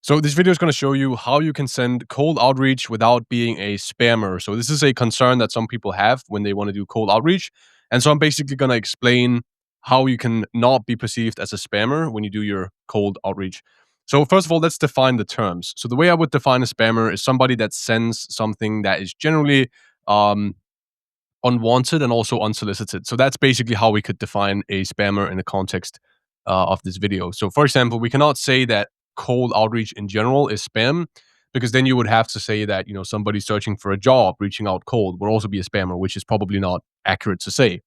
So this video is going to show you how you can send cold outreach without being a spammer. So this is a concern that some people have when they want to do cold outreach. And so I'm basically going to explain how you can not be perceived as a spammer when you do your cold outreach. So first of all, let's define the terms. So the way I would define a spammer is somebody that sends something that is generally um, unwanted and also unsolicited. So that's basically how we could define a spammer in the context of this video. So, for example, we cannot say that cold outreach in general is spam because then you would have to say that somebody searching for a job reaching out cold would also be a spammer, which is probably not accurate to say.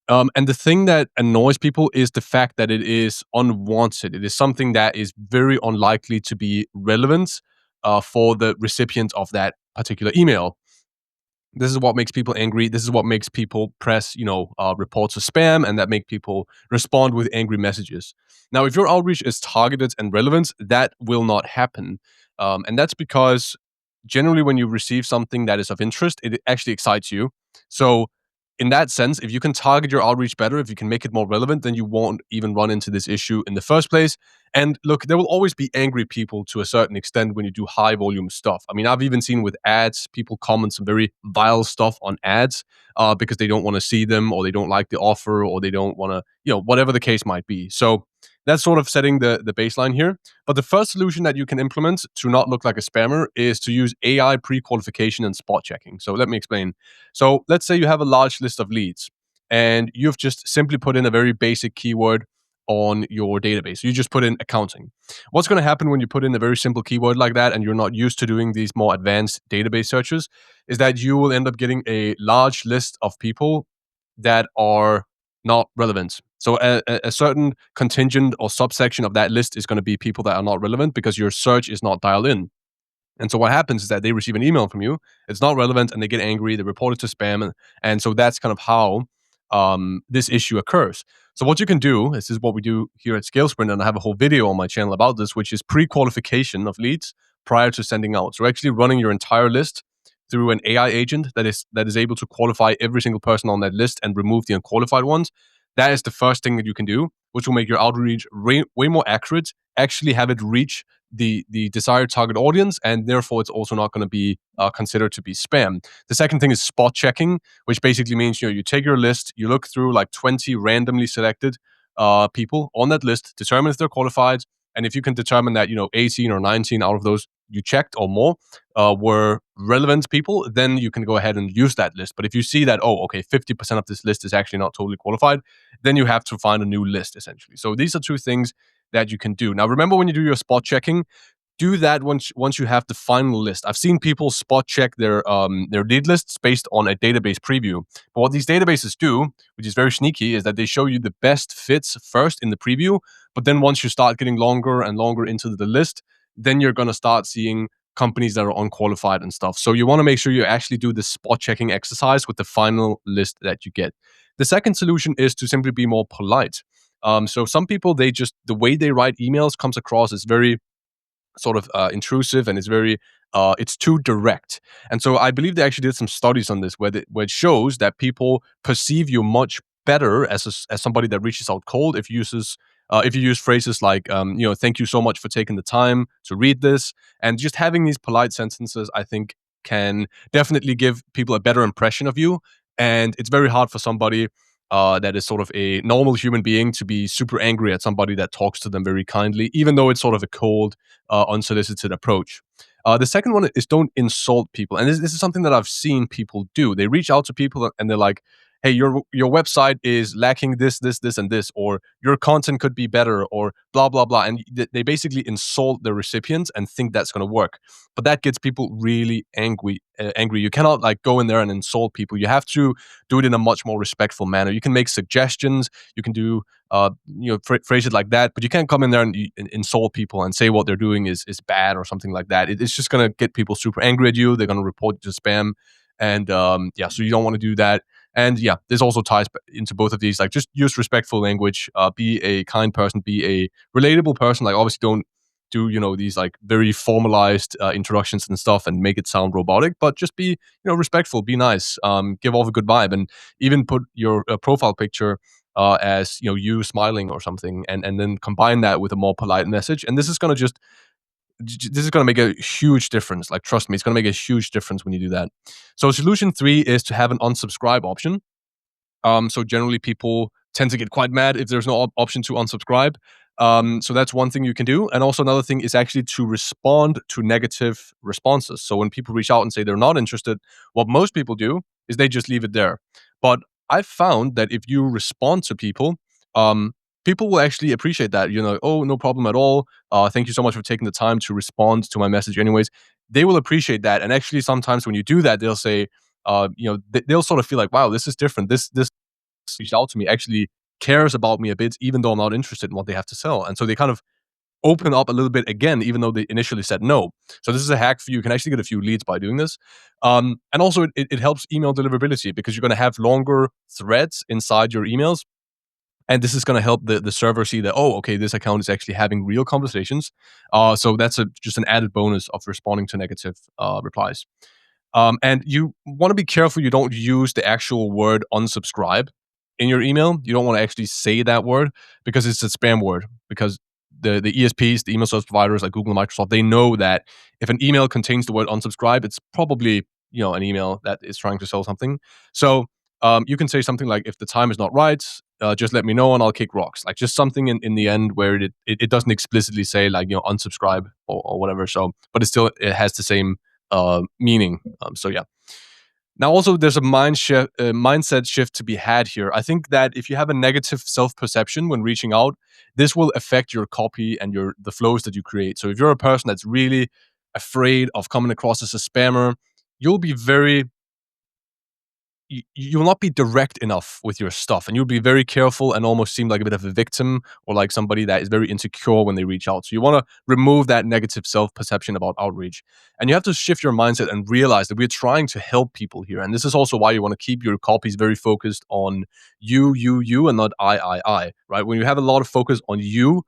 And the thing that annoys people is the fact that it is unwanted. It is something that is very unlikely to be relevant for the recipient of that particular email. This is what makes people angry. This is what makes people press, reports of spam, and that make people respond with angry messages. Now, if your outreach is targeted and relevant, that will not happen, and that's because generally, when you receive something that is of interest, it actually excites you. So, in that sense, if you can target your outreach better, if you can make it more relevant, then you won't even run into this issue in the first place. And look, there will always be angry people to a certain extent when you do high volume stuff. I mean, I've even seen with ads, people comment some very vile stuff on ads because they don't want to see them or they don't like the offer or they don't want to, whatever the case might be. So that's sort of setting the baseline here. But the first solution that you can implement to not look like a spammer is to use AI pre-qualification and spot checking. So let me explain. So let's say you have a large list of leads and you've just simply put in a very basic keyword on your database. You just put in accounting. What's going to happen when you put in a very simple keyword like that and you're not used to doing these more advanced database searches is that you will end up getting a large list of people that are not relevant. So a certain contingent or subsection of that list is going to be people that are not relevant because your search is not dialed in. And so what happens is that they receive an email from you, it's not relevant, and they get angry, they report it to spam, and so that's kind of how this issue occurs. So what you can do, this is what we do here at ScaleSprint, and I have a whole video on my channel about this, which is pre-qualification of leads prior to sending out. So actually running your entire list through an AI agent that is able to qualify every single person on that list and remove the unqualified ones. That is the first thing that you can do, which will make your outreach way more accurate, actually have it reach the desired target audience, and therefore it's also not going to be considered to be spam. The second thing is spot checking, which basically means you take your list, you look through like 20 randomly selected people on that list, determine if they're qualified, and if you can determine that 18 or 19 out of those you checked or more were relevant people, then you can go ahead and use that list. But if you see that, oh, okay, 50% of this list is actually not totally qualified, then you have to find a new list essentially. So these are two things that you can do. Now, remember when you do your spot checking, do that once you have the final list. I've seen people spot check their lead lists based on a database preview. But what these databases do, which is very sneaky, is that they show you the best fits first in the preview. But then once you start getting longer and longer into the list, then you're going to start seeing companies that are unqualified and stuff. So you want to make sure you actually do the spot checking exercise with the final list that you get. The second solution is to simply be more polite. So some people, the way they write emails comes across as very sort of intrusive, and it's too direct. And so I believe they actually did some studies on this where it shows that people perceive you much better as somebody that reaches out cold if you use phrases like thank you so much for taking the time to read this, and just having these polite sentences, I think, can definitely give people a better impression of you. And it's very hard for somebody that is sort of a normal human being to be super angry at somebody that talks to them very kindly, even though it's sort of a cold, unsolicited approach. The second one is don't insult people. And this is something that I've seen people do. They reach out to people and they're like, hey, your website is lacking this, and this, or your content could be better, or blah, blah, blah. And they basically insult the recipients and think that's going to work. But that gets people really angry. You cannot like go in there and insult people. You have to do it in a much more respectful manner. You can make suggestions. You can do phrase it like that, but you can't come in there and insult people and say what they're doing is bad or something like that. It's just going to get people super angry at you. They're going to report you to spam. And so you don't want to do that. And yeah, this also ties into both of these. Like, just use respectful language. Be a kind person. Be a relatable person. Like, obviously, don't do these like very formalized introductions and stuff and make it sound robotic. But just be respectful. Be nice. Give off a good vibe, and even put your profile picture as you smiling or something, and then combine that with a more polite message. And this is going to just this is going to make a huge difference. Like, trust me, it's going to make a huge difference when you do that. So solution three is to have an unsubscribe option. So generally, people tend to get quite mad if there's no option to unsubscribe. So that's one thing you can do. And also another thing is actually to respond to negative responses. So when people reach out and say they're not interested, what most people do is they just leave it there. But I've found that if you respond to people, um, people will actually appreciate that. You know, oh, no problem at all. Thank you so much for taking the time to respond to my message. Anyways, they will appreciate that. And actually, sometimes when you do that, they'll say, they'll sort of feel like, wow, this is different. This reached out to me actually cares about me a bit, even though I'm not interested in what they have to sell. And so they kind of open up a little bit again, even though they initially said no. So this is a hack for you. You can actually get a few leads by doing this. And also it helps email deliverability because you're going to have longer threads inside your emails. And this is going to help the server see that, oh, okay, this account is actually having real conversations. So that's just an added bonus of responding to negative replies. And you want to be careful you don't use the actual word unsubscribe in your email. You don't want to actually say that word because it's a spam word. Because the ESPs, the email service providers like Google and Microsoft, they know that if an email contains the word unsubscribe, it's probably an email that is trying to sell something. So you can say something like, if the time is not right, just let me know and I'll kick rocks. Like just something in the end where it doesn't explicitly say like unsubscribe or whatever. So, but it has the same meaning. So yeah. Now, also, there's a mindset shift to be had here. I think that if you have a negative self-perception when reaching out, this will affect your copy and the flows that you create. So if you're a person that's really afraid of coming across as a spammer, you'll be very you will not be direct enough with your stuff, and you'll be very careful and almost seem like a bit of a victim or like somebody that is very insecure when they reach out. So you want to remove that negative self-perception about outreach, and you have to shift your mindset and realize that we're trying to help people here. And this is also why you want to keep your copies very focused on you, and not I. Right? When you have a lot of focus on you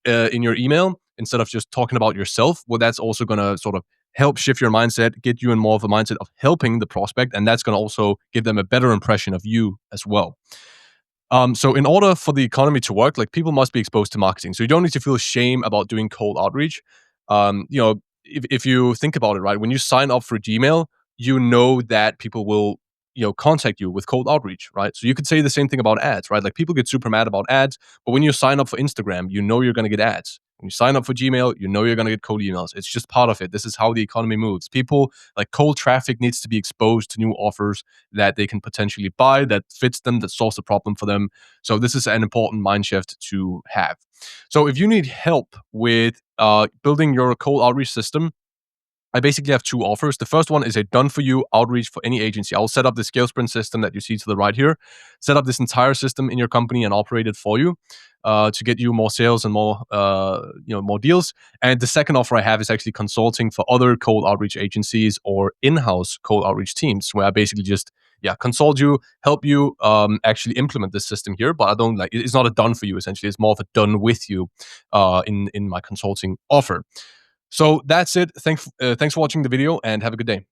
in your email instead of just talking about yourself, well, that's also going to sort of help shift your mindset, get you in more of a mindset of helping the prospect, and that's going to also give them a better impression of you as well. So in order for the economy to work, like people must be exposed to marketing. So you don't need to feel shame about doing cold outreach. If you think about it, right, when you sign up for Gmail, you know that people will contact you with cold outreach, right? So you could say the same thing about ads, right? Like people get super mad about ads, but when you sign up for Instagram, you know you're going to get ads. When you sign up for Gmail, you know you're going to get cold emails. It's just part of it. This is how the economy moves. People, like, cold traffic needs to be exposed to new offers that they can potentially buy, that fits them, that solves the problem for them. So this is an important mind shift to have. So if you need help with building your cold outreach system, I basically have two offers. The first one is a done-for-you outreach for any agency. I'll set up the Scale Sprint system that you see to the right here, set up this entire system in your company and operate it for you to get you more sales and more deals. And the second offer I have is actually consulting for other cold outreach agencies or in-house cold outreach teams, where I basically just consult you, help you actually implement this system here. But I don't like it's not a done for you. Essentially, it's more of a done with you in my consulting offer. So that's it. Thanks for watching the video and have a good day.